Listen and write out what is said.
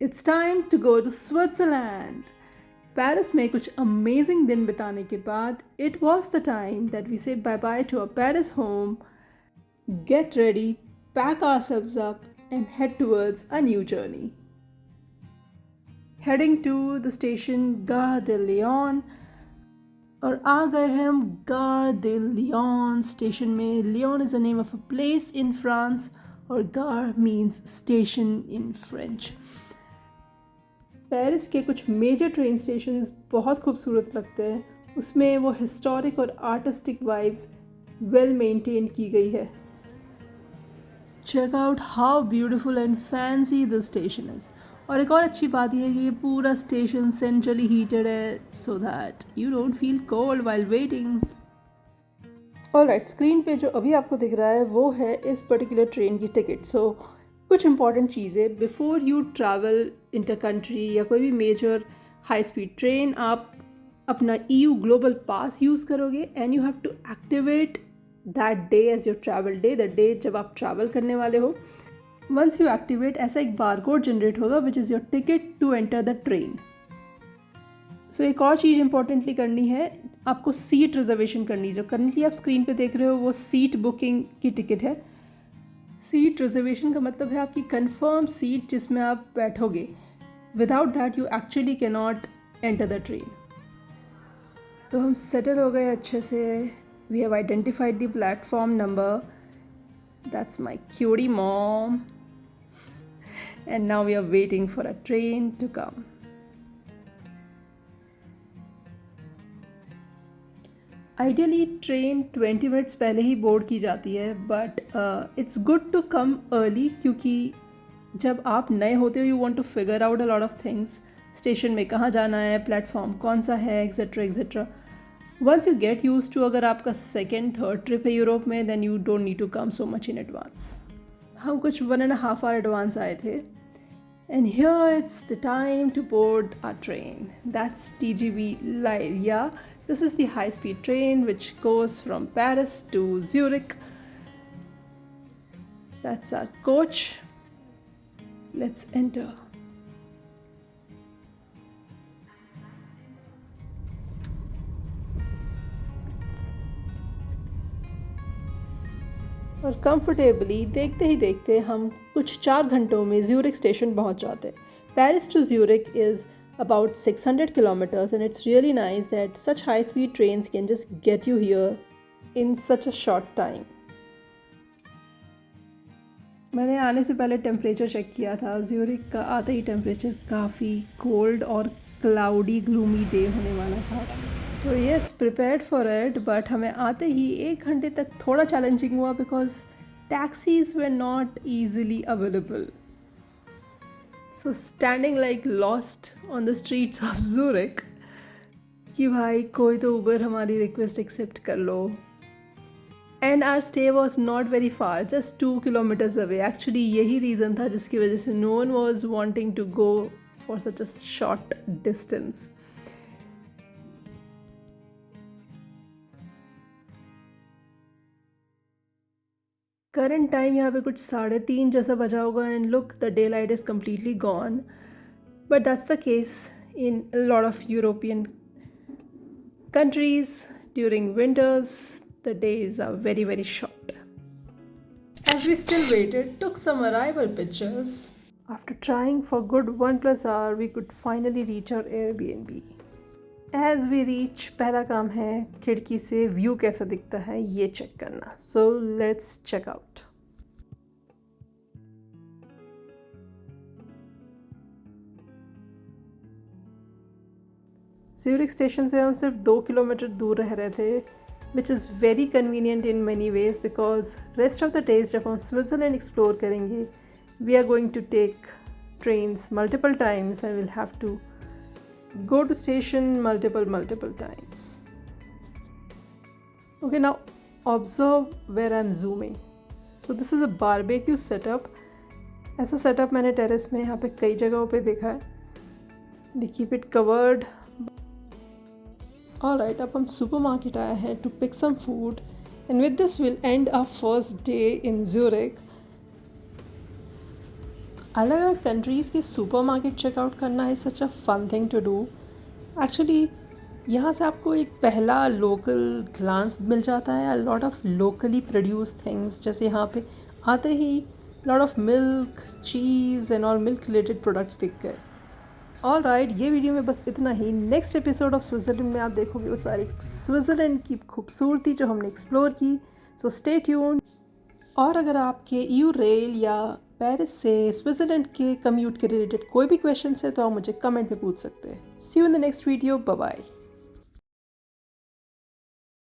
It's time to go to Switzerland. Paris में कुछ amazing दिन बिताने के बाद it was the time that we said bye bye to our Paris home, get ready, pack ourselves up, and head towards a new journey. Heading to the station Gare de Lyon, और आ गए हैं हम gare de Lyon station में. Lyon is the name of a place in France और gare means station in French. Paris के कुछ major train stations बहुत खूबसूरत लगते हैं. उसमें वो हिस्टोरिक और आर्टिस्टिक वाइब्स वेल मेंटेन की गई है. Check out how beautiful and fancy the station is. और एक और अच्छी बात यह है कि ये पूरा स्टेशन सेंट्रली हीटेड है so that you don't feel cold while waiting. Alright, screen पे जो अभी आपको दिख रहा है वो है इस पर्टिकुलर ट्रेन की टिकट. सो कुछ इंपॉर्टेंट चीज़ें before you travel inter country या कोई भी मेजर हाई स्पीड ट्रेन, आप अपना EU ग्लोबल पास यूज़ करोगे and you have to activate that day as your travel day, the day जब आप ट्रैवल करने वाले हो. वंस यू एक्टिवेट ऐसा एक बारकोड जनरेट होगा which is your ticket to enter the train. So एक और चीज़ इंपॉर्टेंटली करनी है, आपको सीट रिजर्वेशन करनी है. जो करंटली आप स्क्रीन पे देख रहे हो वो सीट बुकिंग की टिकट है. सीट रिजर्वेशन का मतलब है आपकी कंफर्म सीट जिसमें आप बैठोगे. Without that you actually can not enter the train. तो हम सेटल हो गए अच्छे से. We have identified the platform number. That's my cutie mom. And now we are waiting for a train to come. Ideally train 20 minutes पहले ही board की जाती है, but it's good to come early क्योंकि जब आप नए होते हो you want to figure out a lot of things. Station में कहाँ जाना है, प्लेटफॉर्म कौन सा है, etcetera etcetera. Once you get used to, अगर आपका सेकेंड थर्ड ट्रिप है यूरोप में, then you don't need to come so much in advance. हम कुछ 1.5 आवर एडवांस आए थे. And here it's the time to board our train. That's TGV Live. Yeah, this is the high-speed train which goes from Paris to Zurich. That's our coach. Let's enter. और comfortably देखते ही देखते हम कुछ 4 घंटों में Zurich station पहुंच जाते. Paris to Zurich is about 600 kilometers and it's really nice that such high speed trains can just get you here in such a short time. मैंने आने से पहले टेम्परेचर चेक किया था. ज्यूरिक का आते ही टेम्परेचर काफ़ी कोल्ड और क्लाउडी ग्लूमी डे होने वाला था. So yes, prepared for it. But हमें आते ही 1 घंटे तक थोड़ा चैलेंजिंग हुआ because taxis were not easily available. So standing like lost on the streets of Zurich कि भाई कोई तो उबर हमारी रिक्वेस्ट एक्सेप्ट कर लो. And our stay was not very far, just 2 kilometres away. Actually यही रीज़न था जिसकी वजह से no one was wanting to go for such a short distance. Current time यहाँ पे कुछ 3:30 जैसा बजा होगा and look the daylight is completely gone. But that's the case in lot of European countries. During winters the days are very very short. As we still waited, took some arrival pictures. After trying for good 1+ hour we could finally reach our Airbnb. As we reach, पहला काम है खिड़की से view कैसा दिखता है ये check करना. So let's check out. Zurich station से हम सिर्फ 2 किलोमीटर दूर रह रहे थे, which is very convenient in many ways because rest of the days जब हम स्विट्ज़रलैंड एक्सप्लोर करेंगे we are going to take trains multiple times and will have to go to station multiple times. Okay, now observe where I'm zooming. So this is a barbecue setup. ऐसा setup मैंने terrace में यहाँ पे कई जगहों पे देखा है. They keep it covered. Alright, अब हम supermarket आए हैं to pick some food and with this we'll end our first day in Zurich. अलग अलग कंट्रीज़ के सुपरमार्केट चेकआउट करना is such a fun thing to do. Actually यहाँ से आपको एक पहला लोकल ग्लांस मिल जाता है, a lot of locally produce things, जैसे यहाँ पे आते ही lot of milk, cheese and all milk related products दिख गए। ऑल राइट, ये वीडियो में बस इतना ही। नेक्स्ट एपिसोड ऑफ स्विट्ज़रलैंड में आप देखोगे वो सारी स्विट्ज़रलैंड की खूबसूरती जो हमने एक्सप्लोर की। So stay tune. और अगर आपके यू रेल या पेरिस से स्विट्ज़रलैंड के कम्यूट के रिलेटेड कोई भी क्वेश्चन है तो आप मुझे कमेंट में पूछ सकते हैं। See you in the next video. Bye bye.